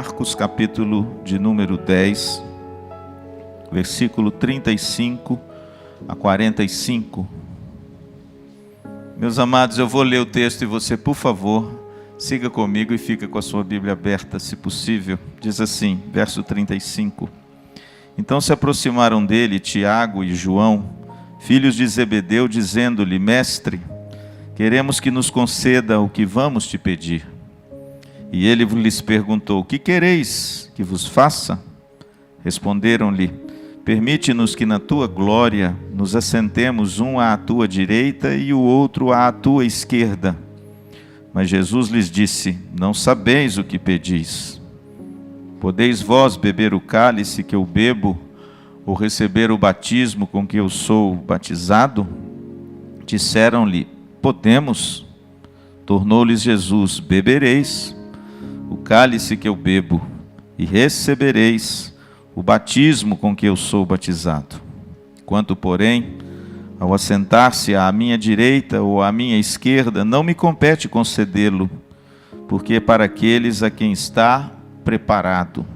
Marcos, capítulo de número 10, versículo 35 a 45. Meus amados, eu vou ler o texto e você, por favor, siga comigo e fica com a sua Bíblia aberta, se possível. Diz assim, verso 35. Então se aproximaram dele Tiago e João, filhos de Zebedeu, dizendo-lhe: Mestre, queremos que nos conceda o que vamos te pedir. E ele lhes perguntou: O que quereis que vos faça? Responderam-lhe: Permite-nos que na tua glória nos assentemos um à tua direita e o outro à tua esquerda. Mas Jesus lhes disse: Não sabeis o que pedis. Podeis vós beber o cálice que eu bebo, ou receber o batismo com que eu sou batizado? Disseram-lhe: Podemos. Tornou-lhes Jesus: Bebereis o cálice que eu bebo, e recebereis o batismo com que eu sou batizado. Quanto, porém, ao assentar-se à minha direita ou à minha esquerda, não me compete concedê-lo, porque é para aqueles a quem está preparado.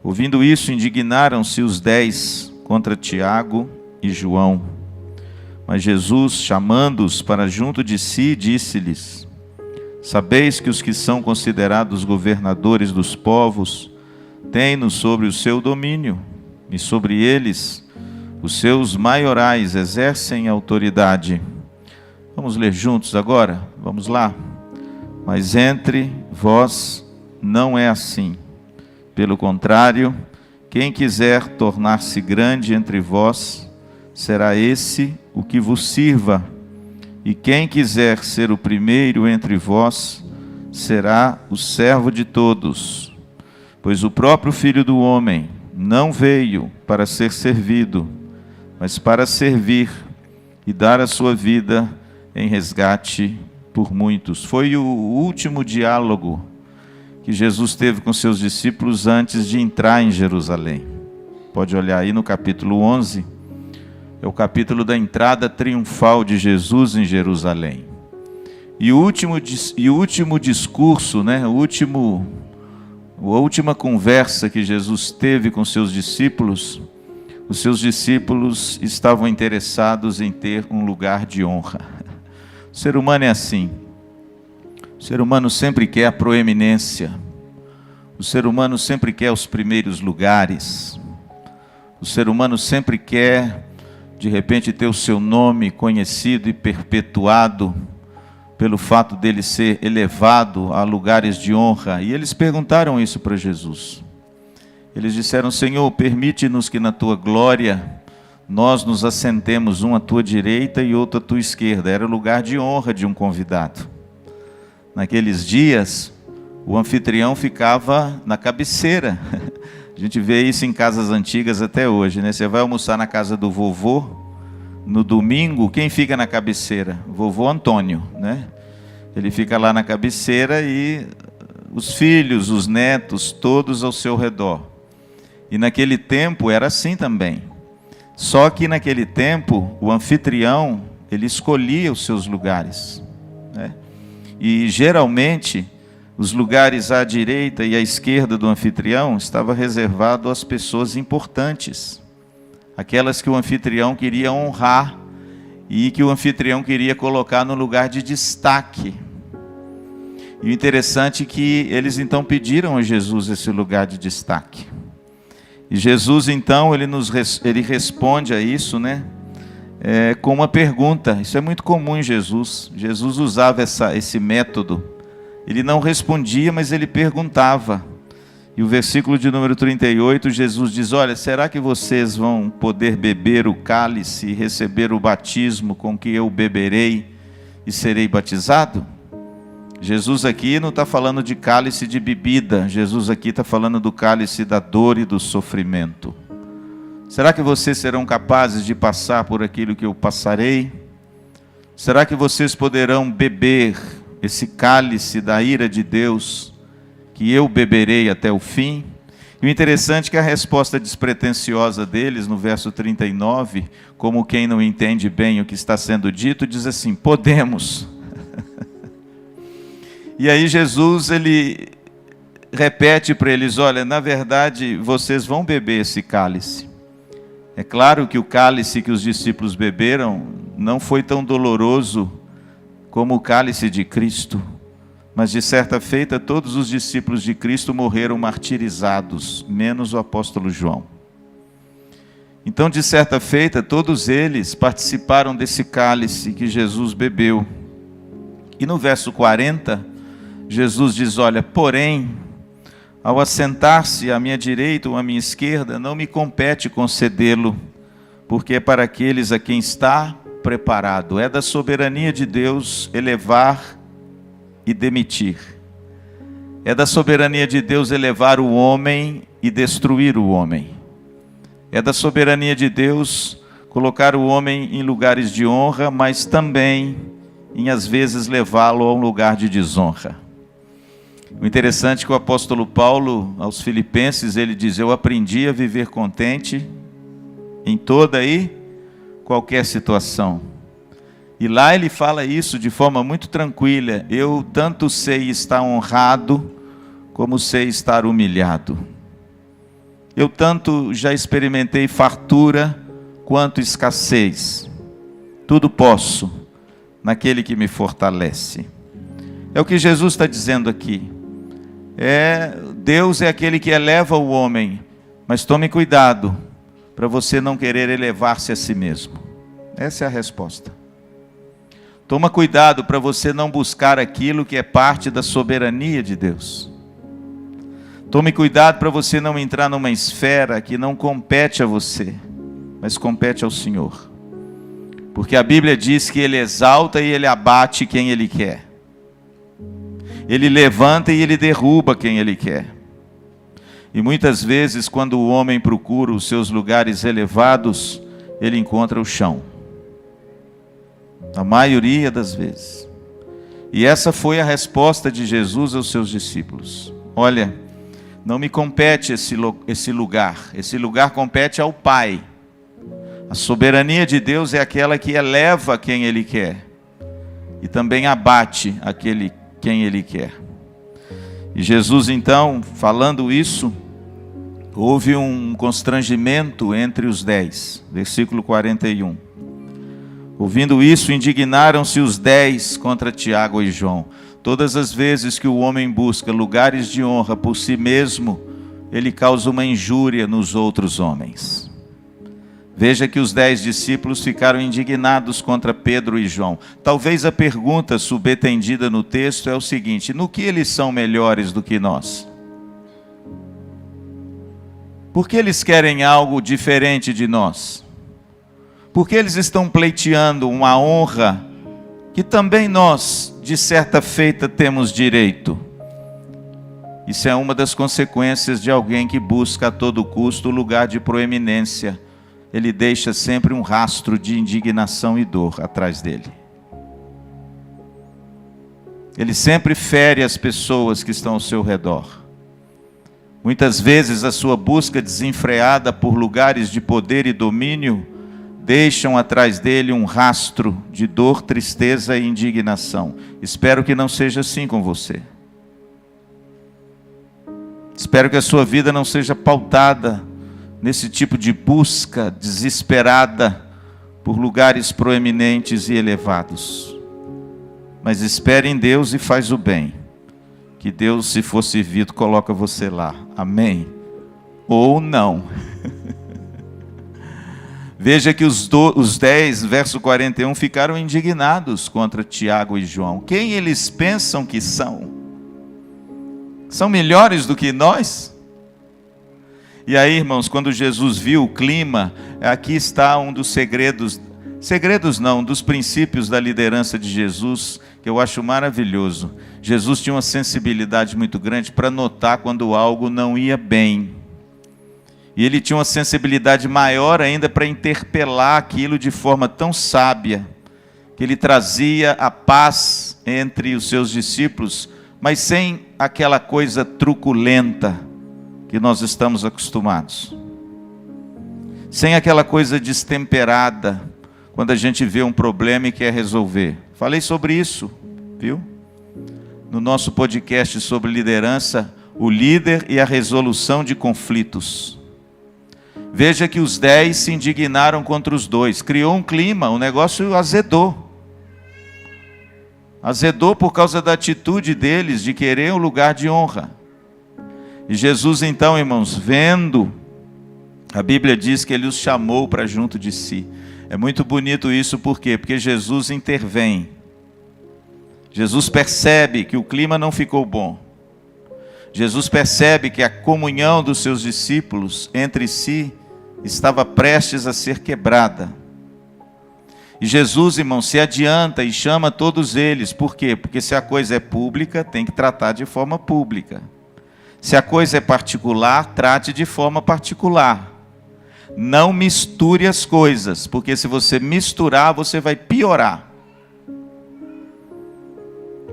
Ouvindo isso, indignaram-se os 10 contra Tiago e João. Mas Jesus, chamando-os para junto de si, disse-lhes: Sabeis que os que são considerados governadores dos povos têm-nos sobre o seu domínio, e sobre eles os seus maiorais exercem autoridade. Vamos ler juntos agora? Vamos lá. Mas entre vós não é assim. Pelo contrário, quem quiser tornar-se grande entre vós, será esse o que vos sirva. E quem quiser ser o primeiro entre vós, será o servo de todos. Pois o próprio Filho do Homem não veio para ser servido, mas para servir e dar a sua vida em resgate por muitos. Foi o último diálogo que Jesus teve com seus discípulos antes de entrar em Jerusalém. Pode olhar aí no capítulo 11, é o capítulo da entrada triunfal de Jesus em Jerusalém. E o último discurso, a última conversa que Jesus teve com seus discípulos, os seus discípulos estavam interessados em ter um lugar de honra. O ser humano é assim. O ser humano sempre quer a proeminência. O ser humano sempre quer os primeiros lugares. O ser humano sempre quer, de repente, ter o seu nome conhecido e perpetuado pelo fato dele ser elevado a lugares de honra. E eles perguntaram isso para Jesus. Eles disseram: Senhor, permite-nos que na tua glória nós nos assentemos um à tua direita e outro à tua esquerda. Era o lugar de honra de um convidado. Naqueles dias, o anfitrião ficava na cabeceira. A gente vê isso em casas antigas até hoje, Você vai almoçar na casa do vovô, no domingo, quem fica na cabeceira? Vovô Antônio, Ele fica lá na cabeceira e os filhos, os netos, todos ao seu redor. E naquele tempo era assim também. Só que naquele tempo, o anfitrião, ele escolhia os seus lugares, E geralmente, os lugares à direita e à esquerda do anfitrião estavam reservados às pessoas importantes, aquelas que o anfitrião queria honrar e que o anfitrião queria colocar no lugar de destaque. E o interessante é que eles então pediram a Jesus esse lugar de destaque. E Jesus então, ele responde a isso, com uma pergunta. Isso é muito comum em Jesus. Jesus usava esse método. Ele não respondia, mas ele perguntava. E o versículo de número 38, Jesus diz: Olha, será que vocês vão poder beber o cálice e receber o batismo com que eu beberei e serei batizado? Jesus aqui não está falando de cálice de bebida. Jesus aqui está falando do cálice da dor e do sofrimento. Será que vocês serão capazes de passar por aquilo que eu passarei? Será que vocês poderão beber esse cálice da ira de Deus, que eu beberei até o fim? E o interessante é que a resposta despretensiosa deles, no verso 39, como quem não entende bem o que está sendo dito, diz assim: podemos. E aí Jesus, ele repete para eles: olha, na verdade vocês vão beber esse cálice. É claro que o cálice que os discípulos beberam não foi tão doloroso como o cálice de Cristo, mas de certa feita todos os discípulos de Cristo morreram martirizados, menos o apóstolo João. Então, de certa feita, todos eles participaram desse cálice que Jesus bebeu. E no verso 40, Jesus diz: olha, porém, ao assentar-se à minha direita ou à minha esquerda, não me compete concedê-lo, porque é para aqueles a quem está preparado. É da soberania de Deus elevar e demitir. É da soberania de Deus elevar o homem e destruir o homem. É da soberania de Deus colocar o homem em lugares de honra, mas também, às vezes, levá-lo a um lugar de desonra. O interessante é que o apóstolo Paulo, aos Filipenses, ele diz: eu aprendi a viver contente em toda e qualquer situação. E lá ele fala isso de forma muito tranquila: eu tanto sei estar honrado, como sei estar humilhado. Eu tanto já experimentei fartura, quanto escassez. Tudo posso naquele que me fortalece. É o que Jesus está dizendo aqui. Deus é aquele que eleva o homem, mas tome cuidado para você não querer elevar-se a si mesmo. Essa é a resposta. Toma cuidado para você não buscar aquilo que é parte da soberania de Deus. Tome cuidado para você não entrar numa esfera que não compete a você, mas compete ao Senhor. Porque a Bíblia diz que Ele exalta e Ele abate quem Ele quer. Ele levanta e Ele derruba quem Ele quer. E muitas vezes, quando o homem procura os seus lugares elevados, ele encontra o chão. A maioria das vezes. E essa foi a resposta de Jesus aos seus discípulos: olha, não me compete esse lugar compete ao Pai. A soberania de Deus é aquela que eleva quem Ele quer e também abate quem Ele quer. E Jesus, então, falando isso, houve um constrangimento entre os 10, versículo 41. Ouvindo isso, indignaram-se os 10 contra Tiago e João. Todas as vezes que o homem busca lugares de honra por si mesmo, ele causa uma injúria nos outros homens. Veja que os 10 discípulos ficaram indignados contra Pedro e João. Talvez a pergunta subentendida no texto é o seguinte: no que eles são melhores do que nós? Por que eles querem algo diferente de nós? Por que eles estão pleiteando uma honra que também nós, de certa feita, temos direito? Isso é uma das consequências de alguém que busca a todo custo o lugar de proeminência. Ele deixa sempre um rastro de indignação e dor atrás dele. Ele sempre fere as pessoas que estão ao seu redor. Muitas vezes a sua busca desenfreada por lugares de poder e domínio deixam atrás dele um rastro de dor, tristeza e indignação. Espero que não seja assim com você. Espero que a sua vida não seja pautada nesse tipo de busca desesperada por lugares proeminentes e elevados. Mas espere em Deus e faz o bem, que Deus, se for servido, coloca você lá. Amém? Ou não. Veja que os 10, verso 41, ficaram indignados contra Tiago e João. Quem eles pensam que são? São melhores do que nós? E aí, irmãos, quando Jesus viu o clima, aqui está um dos segredos não, um dos princípios da liderança de Jesus, que eu acho maravilhoso. Jesus tinha uma sensibilidade muito grande para notar quando algo não ia bem. E ele tinha uma sensibilidade maior ainda para interpelar aquilo de forma tão sábia, que ele trazia a paz entre os seus discípulos, mas sem aquela coisa truculenta que nós estamos acostumados. Sem aquela coisa destemperada, quando a gente vê um problema e quer resolver. Falei sobre isso, viu? No nosso podcast sobre liderança, o líder e a resolução de conflitos. Veja que os 10 se indignaram contra os 2. Criou um clima, o negócio azedou. Azedou por causa da atitude deles de querer um lugar de honra. E Jesus então, irmãos, vendo, a Bíblia diz que ele os chamou para junto de si. É muito bonito isso, por quê? Porque Jesus intervém. Jesus percebe que o clima não ficou bom. Jesus percebe que a comunhão dos seus discípulos entre si estava prestes a ser quebrada. E Jesus, irmão, se adianta e chama todos eles. Por quê? Porque se a coisa é pública, tem que tratar de forma pública. Se a coisa é particular, trate de forma particular. Não misture as coisas, porque se você misturar, você vai piorar.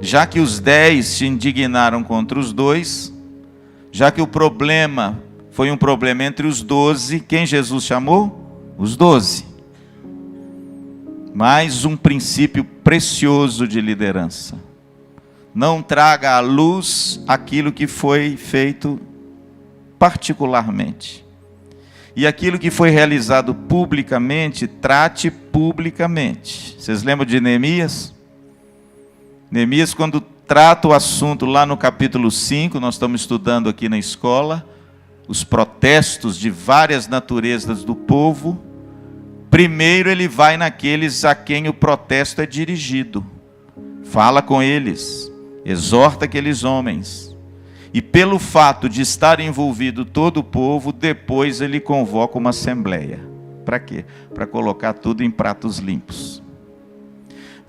Já que os 10 se indignaram contra os 2, já que o problema foi um problema entre os 12, quem Jesus chamou? Os 12. Mais um princípio precioso de liderança. Não traga à luz aquilo que foi feito particularmente. E aquilo que foi realizado publicamente, trate publicamente. Vocês lembram de Neemias? Neemias, quando trata o assunto lá no capítulo 5, nós estamos estudando aqui na escola, os protestos de várias naturezas do povo. Primeiro ele vai naqueles a quem o protesto é dirigido. Fala com eles, exorta aqueles homens. E pelo fato de estar envolvido todo o povo, depois ele convoca uma assembleia. Para quê? Para colocar tudo em pratos limpos.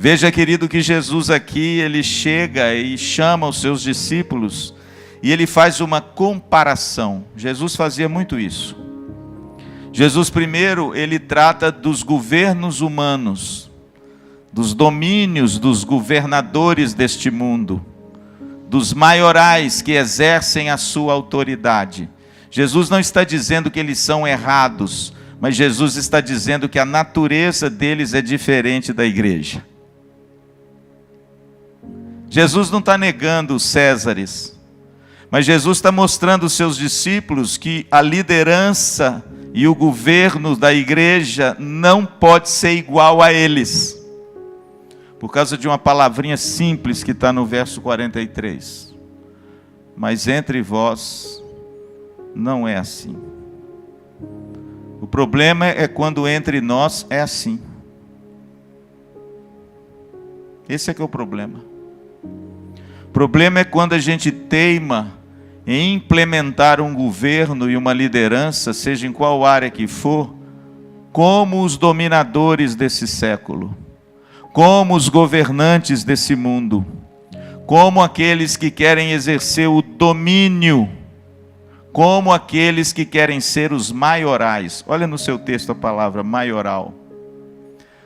Veja, querido, que Jesus aqui, ele chega e chama os seus discípulos e ele faz uma comparação. Jesus fazia muito isso. Jesus primeiro, ele trata dos governos humanos, dos domínios dos governadores deste mundo, dos maiorais que exercem a sua autoridade. Jesus não está dizendo que eles são errados, mas Jesus está dizendo que a natureza deles é diferente da igreja. Jesus não está negando os Césares, mas Jesus está mostrando aos seus discípulos que a liderança e o governo da igreja não pode ser igual a eles, por causa de uma palavrinha simples que está no verso 43. Mas entre vós não é assim. O problema é quando entre nós é assim. Esse é que é o problema. O problema é quando a gente teima em implementar um governo e uma liderança, seja em qual área que for, como os dominadores desse século, como os governantes desse mundo, como aqueles que querem exercer o domínio, como aqueles que querem ser os maiorais. Olha no seu texto a palavra maioral.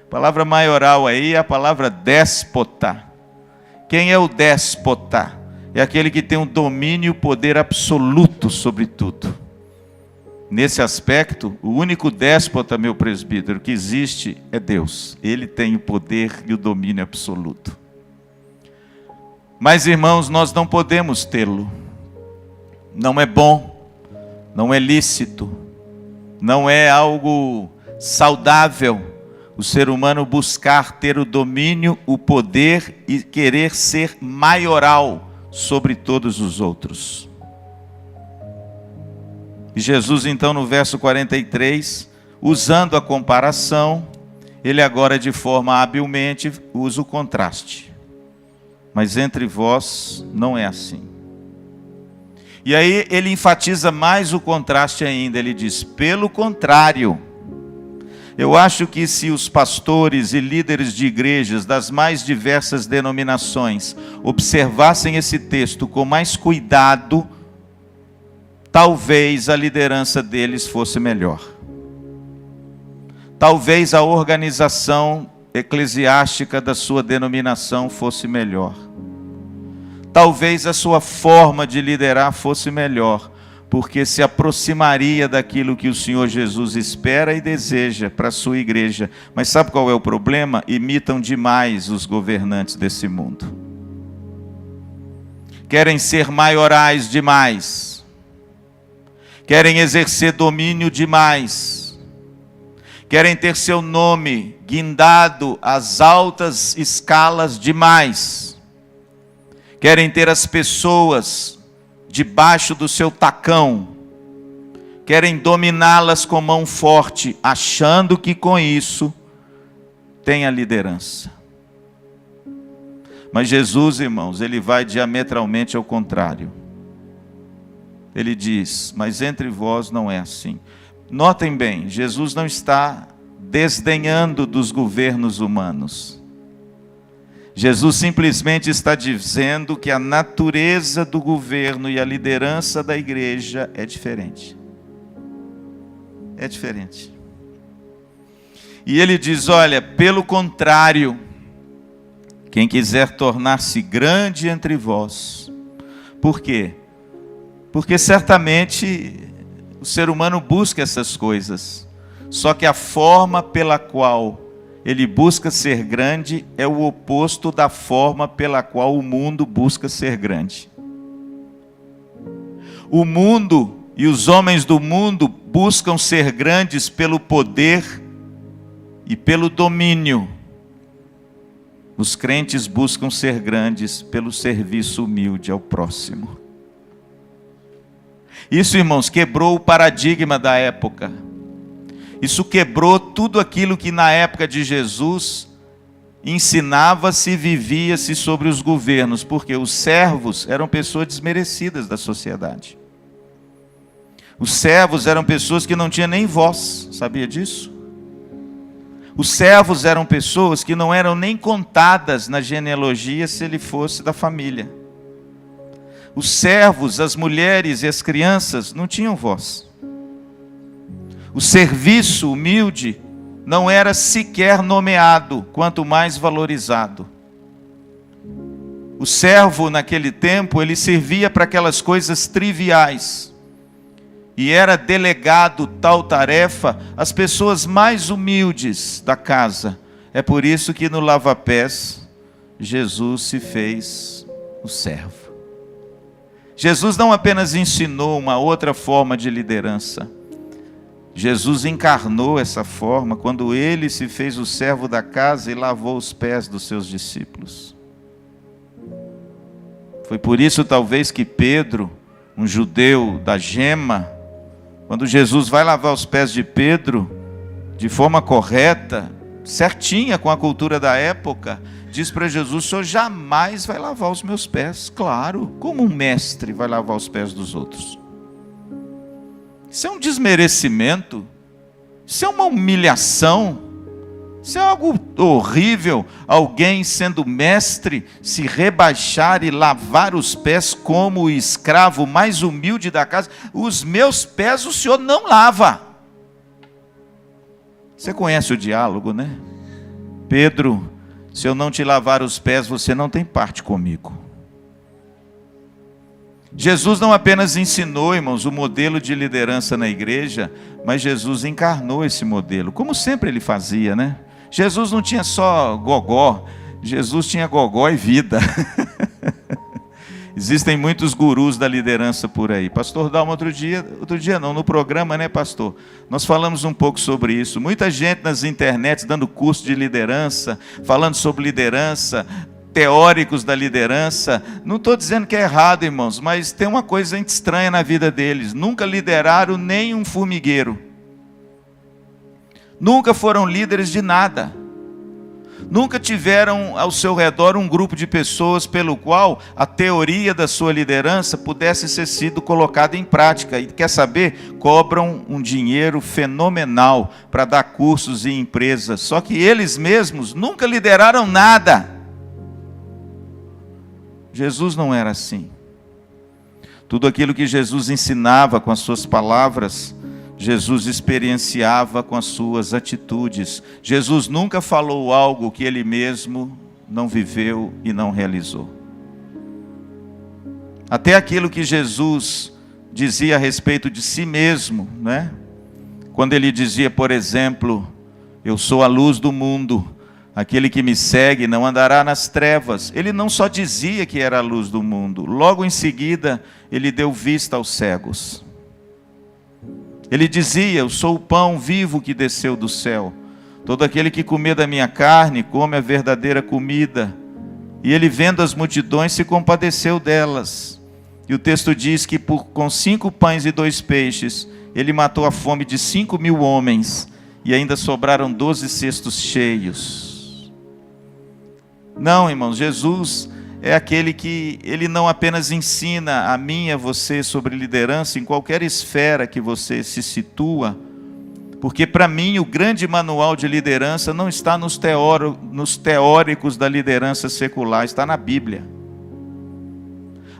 A palavra maioral aí é a palavra déspota. Quem é o déspota? É aquele que tem um domínio e o poder absoluto sobre tudo. Nesse aspecto, o único déspota, meu presbítero, que existe é Deus. Ele tem o poder e o domínio absoluto. Mas, irmãos, nós não podemos tê-lo. Não é bom, não é lícito, não é algo saudável o ser humano buscar ter o domínio, o poder e querer ser maioral sobre todos os outros. E Jesus então no verso 43, usando a comparação, ele agora de forma habilmente usa o contraste. Mas entre vós não é assim. E aí ele enfatiza mais o contraste ainda, ele diz, pelo contrário. Eu acho que se os pastores e líderes de igrejas das mais diversas denominações observassem esse texto com mais cuidado, talvez a liderança deles fosse melhor. Talvez a organização eclesiástica da sua denominação fosse melhor. Talvez a sua forma de liderar fosse melhor, porque se aproximaria daquilo que o Senhor Jesus espera e deseja para a sua igreja. Mas sabe qual é o problema? Imitam demais os governantes desse mundo. querem ser maiorais demais, querem exercer domínio demais, querem ter seu nome guindado às altas escalas demais, querem ter as pessoas debaixo do seu tacão, querem dominá-las com mão forte, achando que com isso tem a liderança. Mas Jesus, irmãos, ele vai diametralmente ao contrário. Ele diz, mas entre vós não é assim. Notem bem, Jesus não está desdenhando dos governos humanos. Jesus simplesmente está dizendo que a natureza do governo e a liderança da igreja é diferente. É diferente. E ele diz, olha, pelo contrário, quem quiser tornar-se grande entre vós. Por quê? Porque certamente o ser humano busca essas coisas. Só que a forma pela qual ele busca ser grande é o oposto da forma pela qual o mundo busca ser grande. O mundo e os homens do mundo buscam ser grandes pelo poder e pelo domínio. Os crentes buscam ser grandes pelo serviço humilde ao próximo. Isso, irmãos, quebrou o paradigma da época. Isso quebrou tudo aquilo que na época de Jesus ensinava-se e vivia-se sobre os governos, porque os servos eram pessoas desmerecidas da sociedade. Os servos eram pessoas que não tinham nem voz, sabia disso? Os servos eram pessoas que não eram nem contadas na genealogia se ele fosse da família. Os servos, as mulheres e as crianças não tinham voz. O serviço humilde não era sequer nomeado, quanto mais valorizado. O servo naquele tempo, ele servia para aquelas coisas triviais. E era delegado tal tarefa às pessoas mais humildes da casa. É por isso que no lava-pés, Jesus se fez o servo. Jesus não apenas ensinou uma outra forma de liderança. Jesus encarnou essa forma quando ele se fez o servo da casa e lavou os pés dos seus discípulos. Foi por isso talvez que Pedro, um judeu da gema, quando Jesus vai lavar os pés de Pedro, de forma correta, certinha com a cultura da época, diz para Jesus, o Senhor jamais vai lavar os meus pés. Claro, como um mestre vai lavar os pés dos outros? Isso é um desmerecimento, isso é uma humilhação, isso é algo horrível, alguém sendo mestre, se rebaixar e lavar os pés como o escravo mais humilde da casa. Os meus pés o Senhor não lava. Você conhece o diálogo, né? Pedro, se eu não te lavar os pés, você não tem parte comigo. Jesus não apenas ensinou, irmãos, o modelo de liderança na igreja, mas Jesus encarnou esse modelo, como sempre ele fazia, né? Jesus não tinha só gogó, Jesus tinha gogó e vida. Existem muitos gurus da liderança por aí. Pastor Dalma, outro dia não, no programa, né, pastor? Nós falamos um pouco sobre isso. Muita gente nas internets dando curso de liderança, falando sobre liderança, teóricos da liderança. Não estou dizendo que é errado, irmãos, mas tem uma coisa estranha na vida deles. Nunca lideraram nem um formigueiro. Nunca foram líderes de nada. Nunca tiveram ao seu redor um grupo de pessoas pelo qual a teoria da sua liderança pudesse ser sido colocada em prática. E quer saber? Cobram um dinheiro fenomenal para dar cursos em empresas. Só que eles mesmos nunca lideraram nada. Jesus não era assim. Tudo aquilo que Jesus ensinava com as suas palavras, Jesus experienciava com as suas atitudes. Jesus nunca falou algo que ele mesmo não viveu e não realizou. Até aquilo que Jesus dizia a respeito de si mesmo, né? Quando ele dizia, por exemplo, eu sou a luz do mundo, Aquele que me segue não andará nas trevas. Ele não só dizia que era a luz do mundo, logo em seguida ele deu vista aos cegos. Ele dizia: eu sou o pão vivo que desceu do céu. Todo aquele que comer da minha carne come a verdadeira comida. E ele, vendo as multidões, se compadeceu delas. E o texto diz que com 5 pães e 2 peixes, ele matou a fome de 5.000 homens, e ainda sobraram 12 cestos cheios. Não, irmãos, Jesus é aquele que, ele não apenas ensina a mim e a você sobre liderança em qualquer esfera que você se situa, porque para mim o grande manual de liderança não está nos teóricos da liderança secular, está na Bíblia.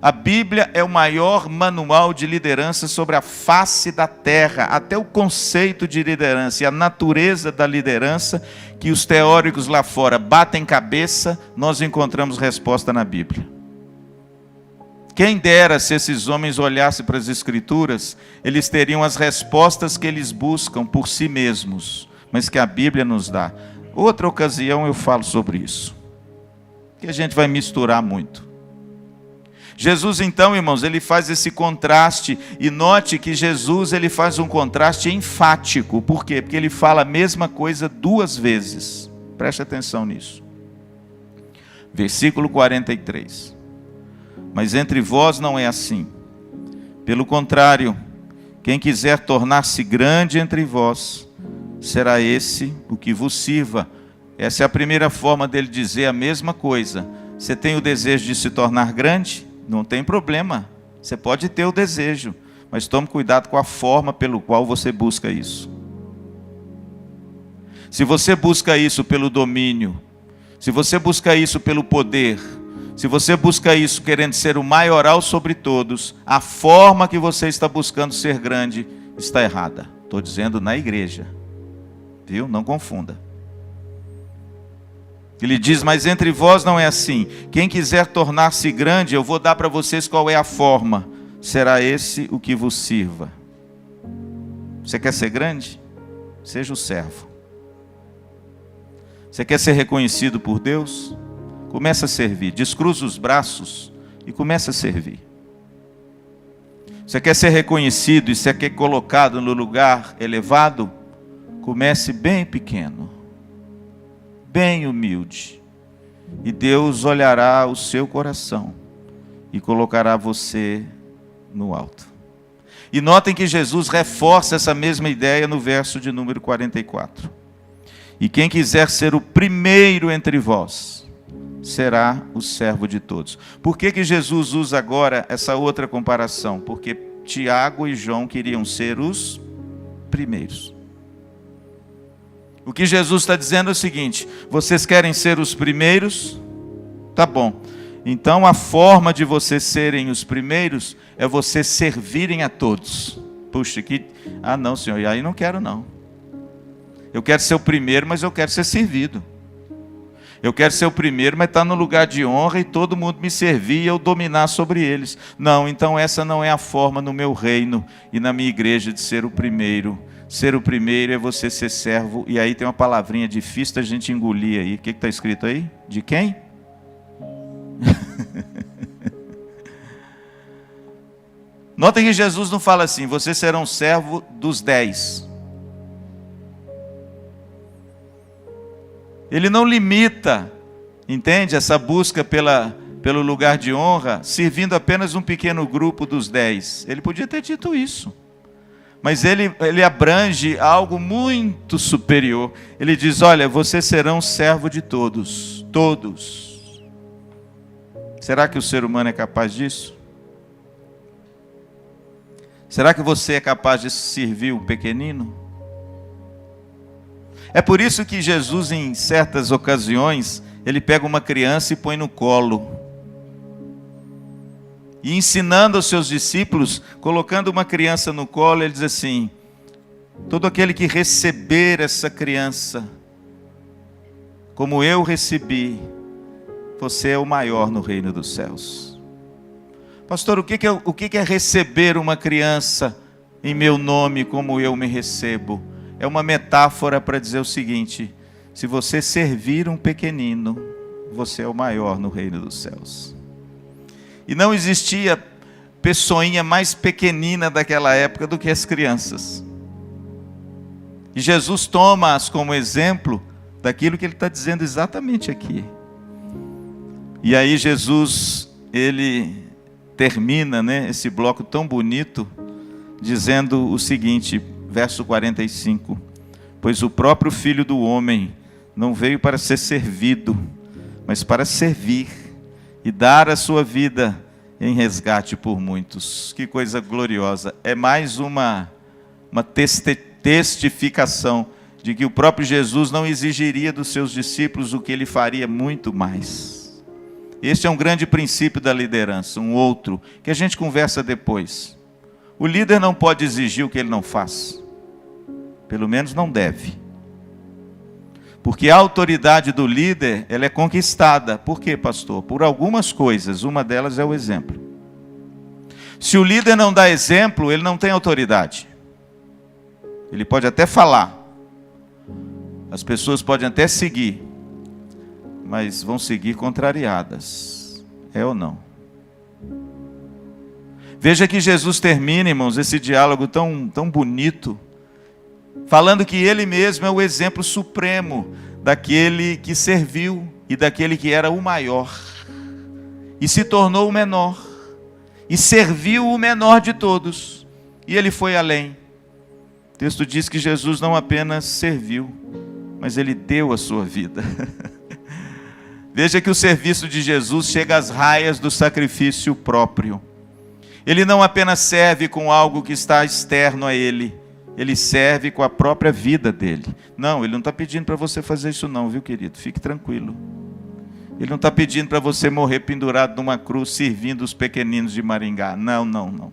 A Bíblia é o maior manual de liderança sobre a face da terra, até o conceito de liderança e a natureza da liderança, que os teóricos lá fora batem cabeça, nós encontramos resposta na Bíblia. Quem dera se esses homens olhassem para as Escrituras, eles teriam as respostas que eles buscam por si mesmos, mas que a Bíblia nos dá. Outra ocasião eu falo sobre isso, que a gente vai misturar muito. Jesus então, irmãos, ele faz esse contraste, e note que Jesus ele faz um contraste enfático. Por quê? Porque ele fala a mesma coisa 2 vezes. Preste atenção nisso. Versículo 43. Mas entre vós não é assim. Pelo contrário, quem quiser tornar-se grande entre vós, será esse o que vos sirva. Essa é a primeira forma dele dizer a mesma coisa. Você tem o desejo de se tornar grande? Não tem problema, você pode ter o desejo, mas tome cuidado com a forma pelo qual você busca isso. Se você busca isso pelo domínio, se você busca isso pelo poder, se você busca isso querendo ser o maioral sobre todos, a forma que você está buscando ser grande está errada. Estou dizendo na igreja, viu? Não confunda. Ele diz: mas entre vós não é assim. Quem quiser tornar-se grande, eu vou dar para vocês qual é a forma. Será esse o que vos sirva. Você quer ser grande? Seja o servo. Você quer ser reconhecido por Deus? Começa a servir. Descruza os braços e começa a servir. Você quer ser reconhecido e você quer colocado no lugar elevado? Comece bem pequeno, bem humilde, e Deus olhará o seu coração e colocará você no alto. E notem que Jesus reforça essa mesma ideia no verso de número 44. E quem quiser ser o primeiro entre vós, será o servo de todos. Por que Jesus usa agora essa outra comparação? Porque Tiago e João queriam ser os primeiros. O que Jesus está dizendo é o seguinte: vocês querem ser os primeiros? Tá bom. Então a forma de vocês serem os primeiros é vocês servirem a todos. Puxa, que... Ah não, Senhor, e aí não quero não. Eu quero ser o primeiro, mas eu quero ser servido. Eu quero ser o primeiro, mas estar no lugar de honra e todo mundo me servir e eu dominar sobre eles. Não, então essa não é a forma no meu reino e na minha igreja de ser o primeiro. Ser o primeiro é você ser servo. E aí tem uma palavrinha difícil da gente engolir aí. O que está escrito aí? De quem? Notem que Jesus não fala assim: vocês serão servo dos 10. Ele não limita, entende? Essa busca pelo lugar de honra, servindo apenas um pequeno grupo dos 10. Ele podia ter dito isso. Mas ele abrange algo muito superior. Ele diz: olha, vocês serão servo de todos. Todos. Será que o ser humano é capaz disso? Será que você é capaz de servir um pequenino? É por isso que Jesus, em certas ocasiões, ele pega uma criança e põe no colo. E ensinando aos seus discípulos, colocando uma criança no colo, ele diz assim: todo aquele que receber essa criança, como eu recebi, você é o maior no reino dos céus. Pastor, o que é receber uma criança em meu nome como eu me recebo? É uma metáfora para dizer o seguinte: se você servir um pequenino, você é o maior no reino dos céus. E não existia pessoinha mais pequenina daquela época do que as crianças. E Jesus toma-as como exemplo daquilo que ele está dizendo exatamente aqui. E aí Jesus, ele termina, esse bloco tão bonito, dizendo o seguinte, verso 45. Pois o próprio Filho do Homem não veio para ser servido, mas para servir e dar a sua vida em resgate por muitos. Que coisa gloriosa. É mais uma testificação de que o próprio Jesus não exigiria dos seus discípulos o que ele faria muito mais. Este é um grande princípio da liderança. Um outro, que a gente conversa depois. O líder não pode exigir o que ele não faz. Pelo menos não deve. Porque a autoridade do líder, ela é conquistada. Por quê, pastor? Por algumas coisas. Uma delas é o exemplo. Se o líder não dá exemplo, ele não tem autoridade. Ele pode até falar. As pessoas podem até seguir. Mas vão seguir contrariadas. É ou não? Veja que Jesus termina, irmãos, esse diálogo tão bonito, falando que ele mesmo é o exemplo supremo daquele que serviu e daquele que era o maior. E se tornou o menor. E serviu o menor de todos. E ele foi além. O texto diz que Jesus não apenas serviu, mas ele deu a sua vida. Veja que o serviço de Jesus chega às raias do sacrifício próprio. Ele não apenas serve com algo que está externo a ele. Ele serve com a própria vida dele. Não, ele não está pedindo para você fazer isso não, viu, querido? Fique tranquilo. Ele não está pedindo para você morrer pendurado numa cruz, servindo os pequeninos de Maringá. Não, não, não.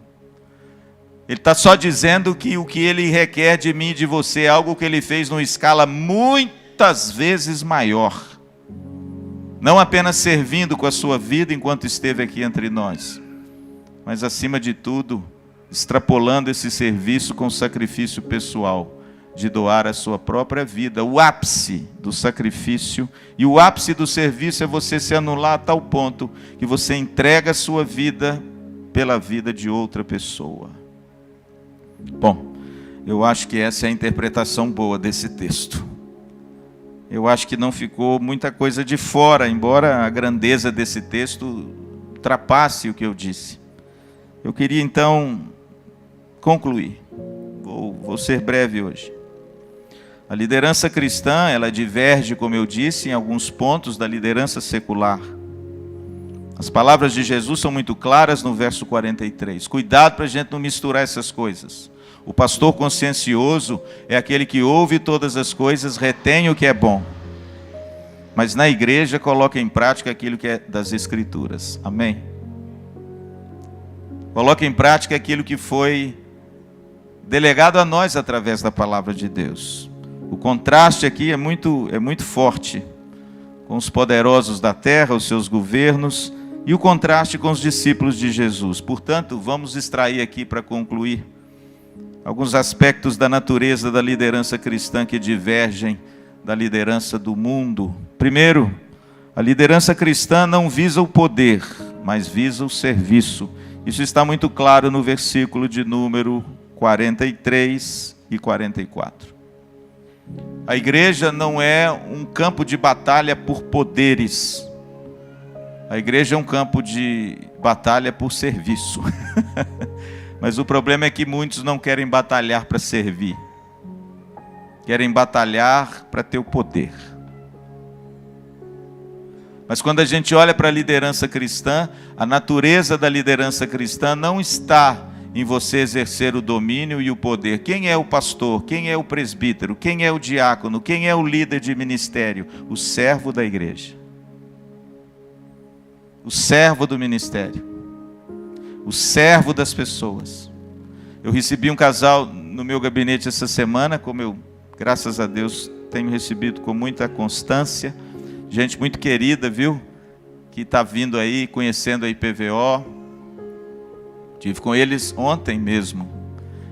Ele está só dizendo que o que ele requer de mim e de você é algo que ele fez numa escala muitas vezes maior. Não apenas servindo com a sua vida enquanto esteve aqui entre nós, mas acima de tudo, extrapolando esse serviço com sacrifício pessoal, de doar a sua própria vida, o ápice do sacrifício, e o ápice do serviço é você se anular a tal ponto, que você entrega a sua vida pela vida de outra pessoa. Bom, eu acho que essa é a interpretação boa desse texto. Eu acho que não ficou muita coisa de fora, embora a grandeza desse texto ultrapasse o que eu disse. Eu queria então concluir. Vou ser breve hoje. A liderança cristã, ela diverge, como eu disse, em alguns pontos da liderança secular. As palavras de Jesus são muito claras no verso 43. Cuidado para a gente não misturar essas coisas. O pastor consciencioso é aquele que ouve todas as coisas, retém o que é bom, mas na igreja coloca em prática aquilo que é das Escrituras. Amém? Coloca em prática aquilo que foi delegado a nós através da palavra de Deus. O contraste aqui é muito forte com os poderosos da terra, os seus governos, e o contraste com os discípulos de Jesus. Portanto, vamos extrair aqui para concluir alguns aspectos da natureza da liderança cristã que divergem da liderança do mundo. Primeiro, a liderança cristã não visa o poder, mas visa o serviço. Isso está muito claro no versículo de número 43 e 44. A igreja não é um campo de batalha por poderes. A igreja é um campo de batalha por serviço. Mas o problema é que muitos não querem batalhar para servir. Querem batalhar para ter o poder. Mas quando a gente olha para a liderança cristã, a natureza da liderança cristã não está em você exercer o domínio e o poder. Quem é o pastor? Quem é o presbítero? Quem é o diácono? Quem é o líder de ministério? O servo da igreja. O servo do ministério. O servo das pessoas. Eu recebi um casal no meu gabinete essa semana, como eu, graças a Deus, tenho recebido com muita constância. Gente muito querida, viu? Que está vindo aí, conhecendo a IPVO. Estive com eles ontem mesmo.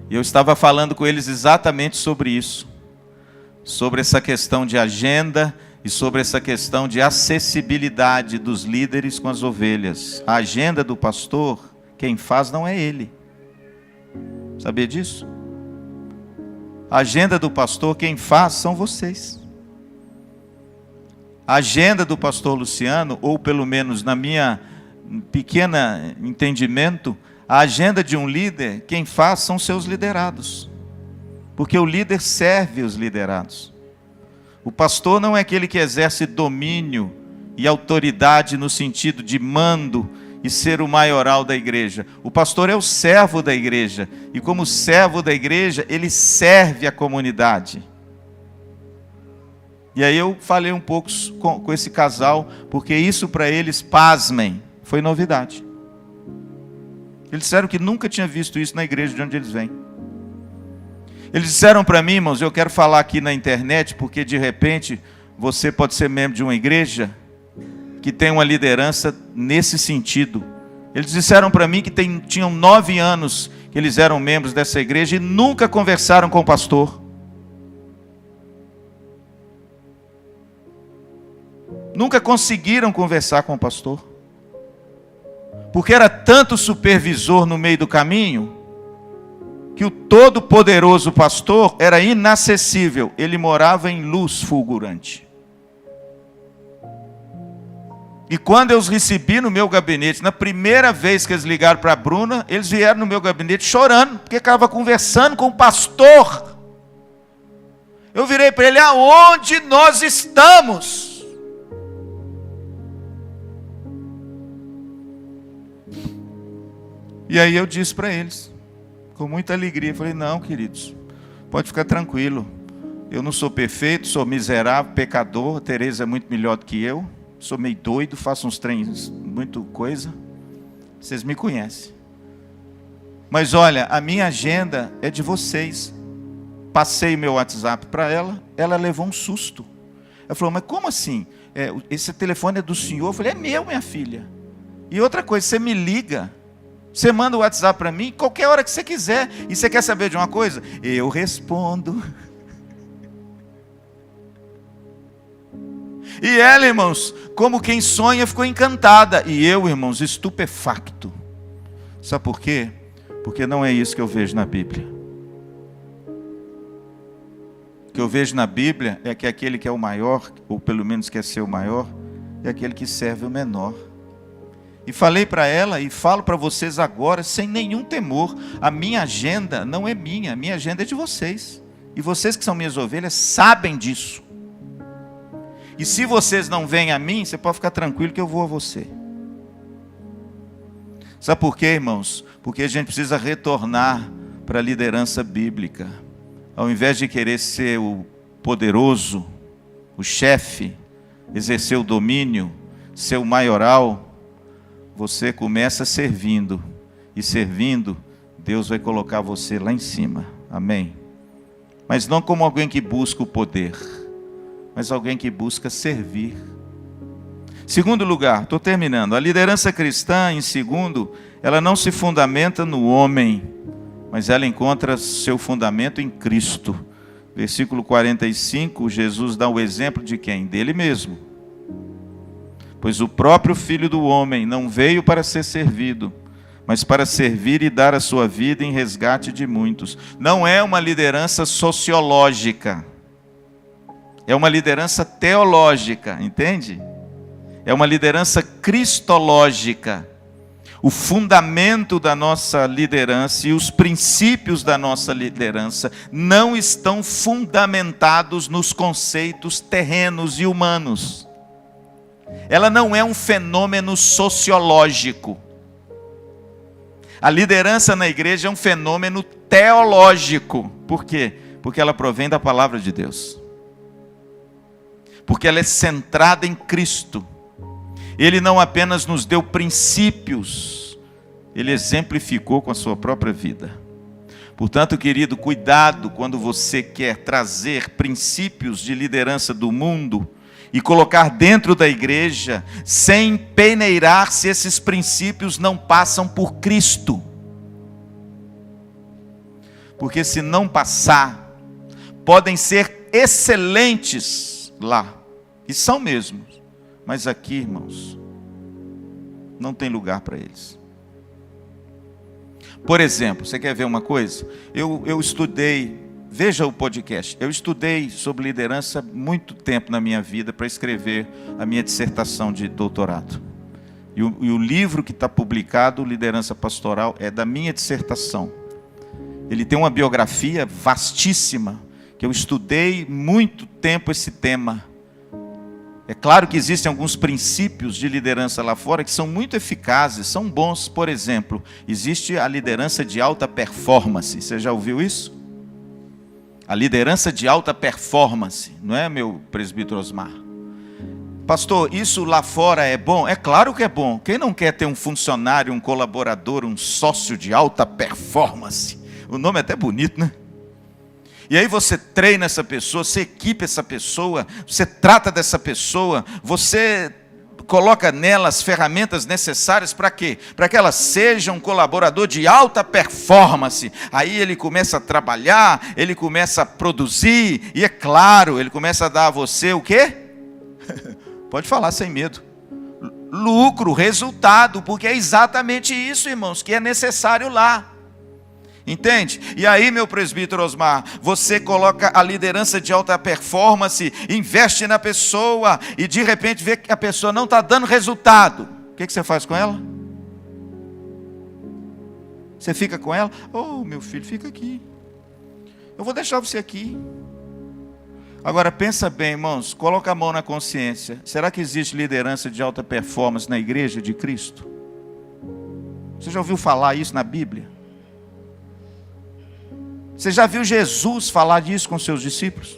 E eu estava falando com eles exatamente sobre isso. sobre essa questão de agenda e sobre essa questão de acessibilidade dos líderes com as ovelhas. A agenda do pastor, quem faz não é ele. Sabia disso? A agenda do pastor, quem faz são vocês. A agenda do pastor Luciano, ou pelo menos na minha pequena entendimento, a agenda de um líder, quem faz são seus liderados. Porque o líder serve os liderados. O pastor não é aquele que exerce domínio e autoridade no sentido de mando e ser o maioral da igreja. O pastor é o servo da igreja. E como servo da igreja, ele serve a comunidade. E aí eu falei um pouco com esse casal, porque isso para eles, pasmem, foi novidade. Eles disseram que nunca tinha visto isso na igreja de onde eles vêm. Eles disseram para mim, irmãos, eu quero falar aqui na internet, porque de repente você pode ser membro de uma igreja que tem uma liderança nesse sentido. Eles disseram para mim que tinham 9 anos que eles eram membros dessa igreja e nunca conversaram com o pastor. Nunca conseguiram conversar com o pastor. Porque era tanto supervisor no meio do caminho, que o todo-poderoso pastor era inacessível. Ele morava em luz fulgurante. E quando eu os recebi no meu gabinete, na primeira vez que eles ligaram para a Bruna, eles vieram no meu gabinete chorando, porque estava conversando com o pastor. Eu virei para ele: aonde nós estamos? E aí eu disse para eles, com muita alegria, falei: não, queridos, pode ficar tranquilo. Eu não sou perfeito, sou miserável, pecador. A Tereza é muito melhor do que eu. Sou meio doido, faço uns treinos, muito coisa. Vocês me conhecem. Mas olha, a minha agenda é de vocês. Passei meu WhatsApp para ela, ela levou um susto. Ela falou: mas como assim? Esse telefone é do senhor? Eu falei: é meu, minha filha. E outra coisa, você me liga, você manda o WhatsApp para mim, qualquer hora que você quiser. E você quer saber de uma coisa? Eu respondo. E ela, irmãos, como quem sonha, ficou encantada. E eu, irmãos, estupefacto. Sabe por quê? Porque não é isso que eu vejo na Bíblia. O que eu vejo na Bíblia é que aquele que é o maior, ou pelo menos quer ser o maior, é aquele que serve o menor. E falei para ela, e falo para vocês agora, sem nenhum temor: a minha agenda não é minha, a minha agenda é de vocês. E vocês que são minhas ovelhas sabem disso. E se vocês não vêm a mim, você pode ficar tranquilo que eu vou a você. Sabe por quê, irmãos? Porque a gente precisa retornar para a liderança bíblica. Ao invés de querer ser o poderoso, o chefe, exercer o domínio, ser o maioral, você começa servindo. E servindo, Deus vai colocar você lá em cima. Amém? Mas não como alguém que busca o poder, mas alguém que busca servir. Segundo lugar, estou terminando. A liderança cristã, em segundo, ela não se fundamenta no homem, mas ela encontra seu fundamento em Cristo. Versículo 45, Jesus dá o exemplo de quem? Dele mesmo. Pois o próprio Filho do Homem não veio para ser servido, mas para servir e dar a sua vida em resgate de muitos. Não é uma liderança sociológica. É uma liderança teológica, entende? É uma liderança cristológica. O fundamento da nossa liderança e os princípios da nossa liderança não estão fundamentados nos conceitos terrenos e humanos. Ela não é um fenômeno sociológico. A liderança na igreja é um fenômeno teológico. Por quê? Porque ela provém da palavra de Deus. Porque ela é centrada em Cristo. Ele não apenas nos deu princípios, ele exemplificou com a sua própria vida. Portanto, querido, cuidado quando você quer trazer princípios de liderança do mundo e colocar dentro da igreja, sem peneirar se esses princípios não passam por Cristo. Porque se não passar, podem ser excelentes lá, e são mesmo, mas aqui, irmãos, não tem lugar para eles. Por exemplo, você quer ver uma coisa? Eu estudei, veja o podcast, eu estudei sobre liderança muito tempo na minha vida para escrever a minha dissertação de doutorado. E o livro que está publicado, Liderança Pastoral, é da minha dissertação. Ele tem uma biografia vastíssima, que eu estudei muito tempo esse tema. É claro que existem alguns princípios de liderança lá fora que são muito eficazes, são bons. Por exemplo, existe a liderança de alta performance. Você já ouviu isso? A liderança de alta performance, não é, meu presbítero Osmar? Pastor, isso lá fora é bom? É claro que é bom. Quem não quer ter um funcionário, um colaborador, um sócio de alta performance? O nome é até bonito, né? E aí você treina essa pessoa, você equipa essa pessoa, você trata dessa pessoa, você coloca nela as ferramentas necessárias para quê? Para que ela seja um colaborador de alta performance. Aí ele começa a trabalhar, ele começa a produzir, e é claro, ele começa a dar a você o quê? Pode falar sem medo. Lucro, resultado, porque é exatamente isso, irmãos, que é necessário lá. Entende? E aí, meu presbítero Osmar, você coloca a liderança de alta performance, investe na pessoa e de repente vê que a pessoa não está dando resultado. O que você faz com ela? Você fica com ela? Oh, meu filho, fica aqui. Eu vou deixar você aqui. Agora pensa bem, irmãos, coloca a mão na consciência. Será que existe liderança de alta performance na igreja de Cristo? Você já ouviu falar isso na Bíblia? Você já viu Jesus falar disso com seus discípulos?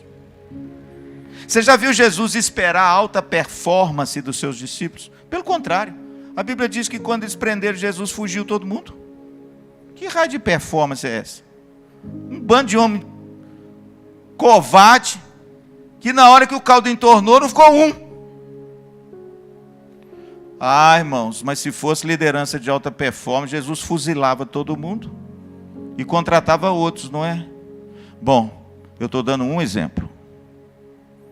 Você já viu Jesus esperar a alta performance dos seus discípulos? Pelo contrário, a Bíblia diz que quando eles prenderam Jesus, fugiu todo mundo. Que raio de performance é essa? Um bando de homem covarde, que na hora que o caldo entornou, não ficou um. Ah, irmãos, mas se fosse liderança de alta performance, Jesus fuzilava todo mundo e contratava outros, não é? Bom, eu estou dando um exemplo,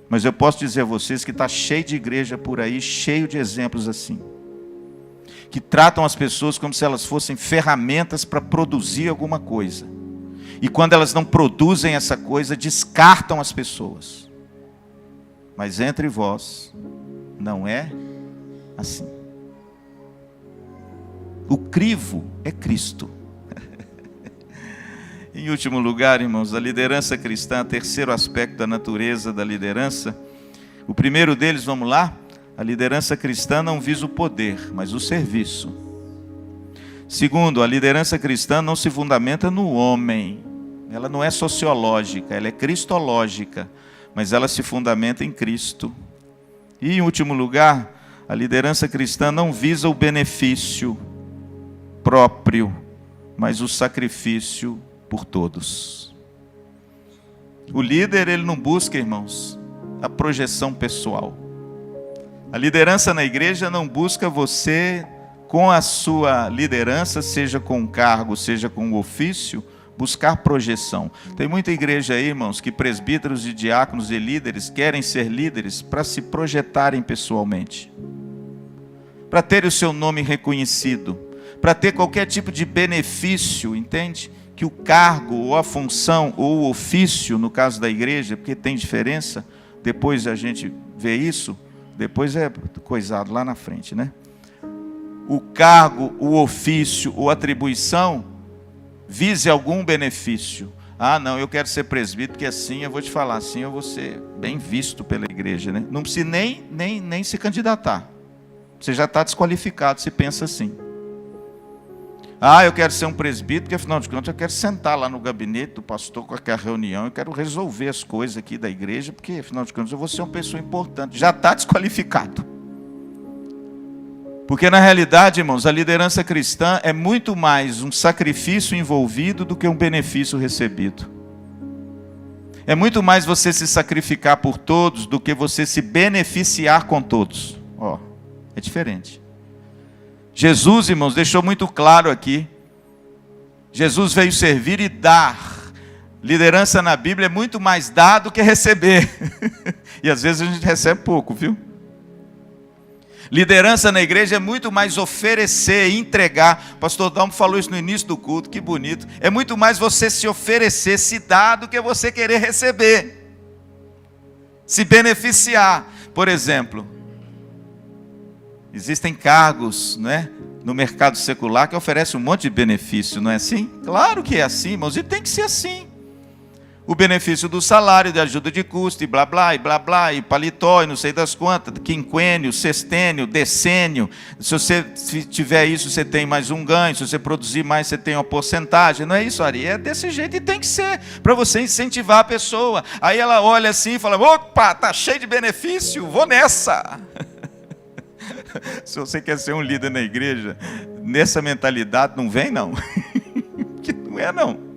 mas eu posso dizer a vocês que está cheio de igreja por aí, cheio de exemplos assim, que tratam as pessoas como se elas fossem ferramentas para produzir alguma coisa, e quando elas não produzem essa coisa, descartam as pessoas. Mas entre vós, não é assim. O crivo é Cristo. Em último lugar, irmãos, a liderança cristã, terceiro aspecto da natureza da liderança. O primeiro deles, vamos lá? A liderança cristã não visa o poder, mas o serviço. Segundo, a liderança cristã não se fundamenta no homem. Ela não é sociológica, ela é cristológica, mas ela se fundamenta em Cristo. E em último lugar, a liderança cristã não visa o benefício próprio, mas o sacrifício por todos. O líder, ele não busca, irmãos, a projeção pessoal. A liderança na igreja não busca você, com a sua liderança, seja com um cargo, seja com um ofício, buscar projeção. Tem muita igreja aí, irmãos, que presbíteros e diáconos e líderes querem ser líderes para se projetarem pessoalmente, para ter o seu nome reconhecido, para ter qualquer tipo de benefício, entende? Que o cargo, ou a função, ou o ofício, no caso da igreja, porque tem diferença, depois a gente vê isso, depois é coisado lá na frente, né? O cargo, o ofício, ou atribuição, vise algum benefício. Ah, não, eu quero ser presbítero, porque assim eu vou te falar, assim eu vou ser bem visto pela igreja, né? Não precisa nem se candidatar. Você já está desqualificado se pensa assim. Ah, eu quero ser um presbítero, porque afinal de contas eu quero sentar lá no gabinete do pastor com aquela reunião, eu quero resolver as coisas aqui da igreja, porque afinal de contas eu vou ser uma pessoa importante. Já está desqualificado. Porque na realidade, irmãos, a liderança cristã é muito mais um sacrifício envolvido do que um benefício recebido. É muito mais você se sacrificar por todos do que você se beneficiar com todos. Ó, é diferente. Jesus, irmãos, deixou muito claro aqui. Jesus veio servir e dar. Liderança na Bíblia é muito mais dar do que receber. E às vezes a gente recebe pouco, viu? Liderança na igreja é muito mais oferecer, entregar. O pastor Dalmo falou isso no início do culto, que bonito. É muito mais você se oferecer, se dar, do que você querer receber. Se beneficiar. Por exemplo, existem cargos, né, no mercado secular que oferecem um monte de benefício, não é assim? Claro que é assim, irmãos, e tem que ser assim. O benefício do salário, de ajuda de custo, e blá, blá, e paletó, e não sei das quantas, quinquênio, sextênio, decênio. Se você tiver isso, você tem mais um ganho. Se você produzir mais, você tem uma porcentagem. Não é isso, Ari? É desse jeito e tem que ser, para você incentivar a pessoa. Aí ela olha assim e fala, opa, tá cheio de benefício, vou nessa. Se você quer ser um líder na igreja, nessa mentalidade, não vem não. Que não é não.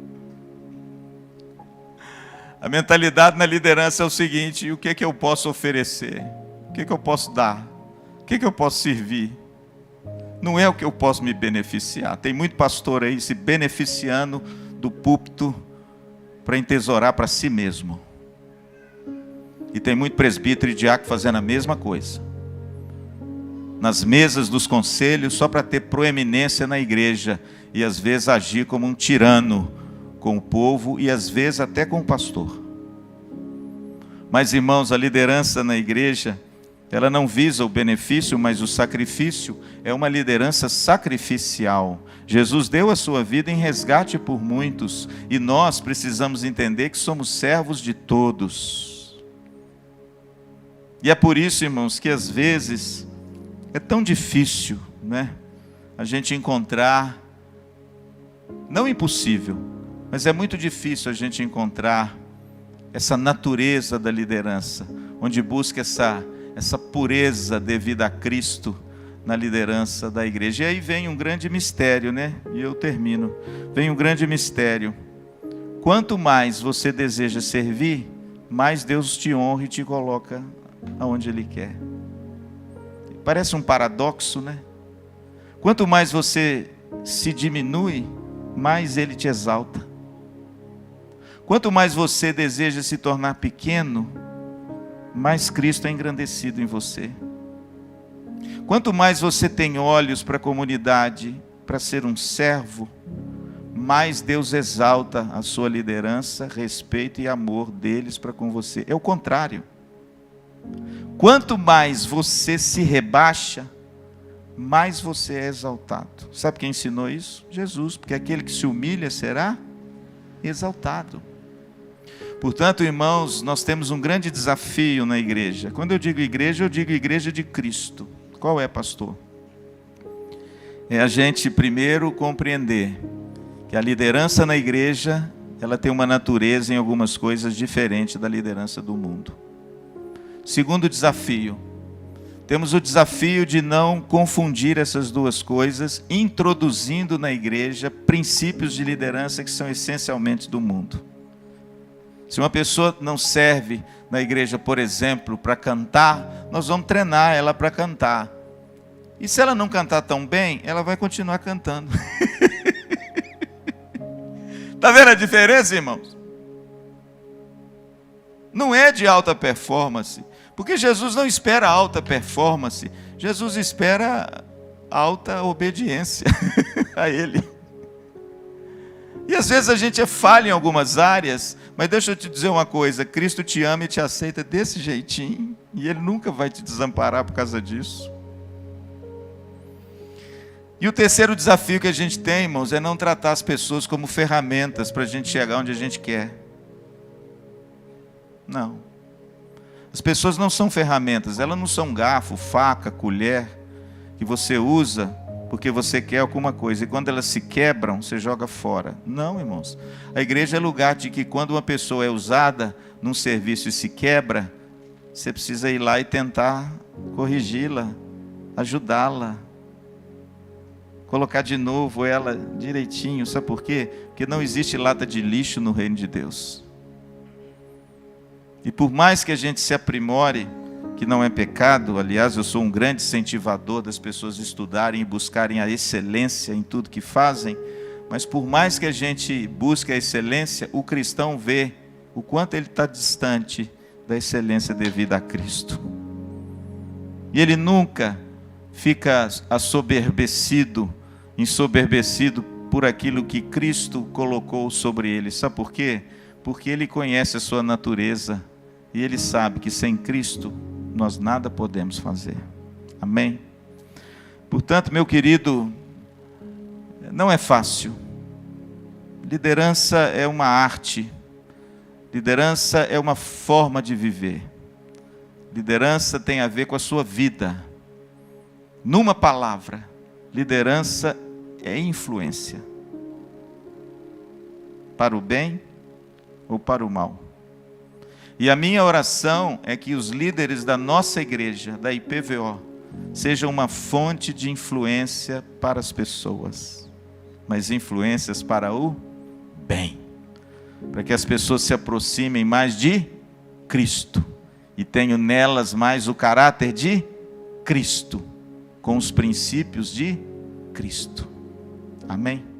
A mentalidade na liderança é o seguinte: o que é que eu posso oferecer? O que é que eu posso dar? O que é que eu posso servir? Não é o que eu posso me beneficiar. Tem muito pastor aí se beneficiando do púlpito para entesourar para si mesmo. E tem muito presbítero e diácono fazendo a mesma coisa. Nas mesas dos conselhos, só para ter proeminência na igreja. E às vezes agir como um tirano com o povo e às vezes até com o pastor. Mas, irmãos, a liderança na igreja, ela não visa o benefício, mas o sacrifício. É uma liderança sacrificial. Jesus deu a sua vida em resgate por muitos, e nós precisamos entender que somos servos de todos. E é por isso, irmãos, que às vezes é tão difícil, né, a gente encontrar, não impossível, mas é muito difícil a gente encontrar essa natureza da liderança, onde busca essa pureza devida a Cristo na liderança da igreja. E aí vem um grande mistério, né? E eu termino. Vem um grande mistério. Quanto mais você deseja servir, mais Deus te honra e te coloca aonde Ele quer. Parece um paradoxo, né? Quanto mais você se diminui, mais Ele te exalta. Quanto mais você deseja se tornar pequeno, mais Cristo é engrandecido em você. Quanto mais você tem olhos para a comunidade, para ser um servo, mais Deus exalta a sua liderança, respeito e amor deles para com você. É o contrário. Quanto mais você se rebaixa, mais você é exaltado. Sabe quem ensinou isso? Jesus, porque aquele que se humilha será exaltado. Portanto, irmãos, nós temos um grande desafio na igreja. Quando eu digo igreja de Cristo. Qual é, pastor? É a gente primeiro compreender que a liderança na igreja, ela tem uma natureza em algumas coisas diferente da liderança do mundo. Segundo desafio, temos o desafio de não confundir essas duas coisas, introduzindo na igreja princípios de liderança que são essencialmente do mundo. Se uma pessoa não serve na igreja, por exemplo, para cantar, nós vamos treinar ela para cantar. E se ela não cantar tão bem, ela vai continuar cantando. Está vendo a diferença, irmãos? Não é de alta performance, porque Jesus não espera alta performance, Jesus espera alta obediência a Ele. E às vezes a gente é falho em algumas áreas, mas deixa eu te dizer uma coisa, Cristo te ama e te aceita desse jeitinho, e Ele nunca vai te desamparar por causa disso. E o terceiro desafio que a gente tem, irmãos, é não tratar as pessoas como ferramentas para a gente chegar onde a gente quer. Não. As pessoas não são ferramentas, elas não são garfo, faca, colher, que você usa porque você quer alguma coisa, e quando elas se quebram, você joga fora. Não, irmãos. A igreja é lugar de que quando uma pessoa é usada num serviço e se quebra, você precisa ir lá e tentar corrigi-la, ajudá-la, colocar de novo ela direitinho. Sabe por quê? Porque não existe lata de lixo no reino de Deus. E por mais que a gente se aprimore, que não é pecado, aliás, eu sou um grande incentivador das pessoas estudarem e buscarem a excelência em tudo que fazem, Mas por mais que a gente busque a excelência, o cristão vê o quanto ele está distante da excelência devida a Cristo. E ele nunca fica ensoberbecido por aquilo que Cristo colocou sobre ele. Sabe por quê? Porque ele conhece a sua natureza e ele sabe que sem Cristo nós nada podemos fazer. Amém? Portanto, meu querido, não é fácil. Liderança é uma arte. Liderança é uma forma de viver. Liderança tem a ver com a sua vida. Numa palavra, liderança é influência. Para o bem ou para o mal. E a minha oração é que os líderes da nossa igreja, da IPVO, sejam uma fonte de influência para as pessoas. Mas influências para o bem. Para que as pessoas se aproximem mais de Cristo. E tenham nelas mais o caráter de Cristo. Com os princípios de Cristo. Amém?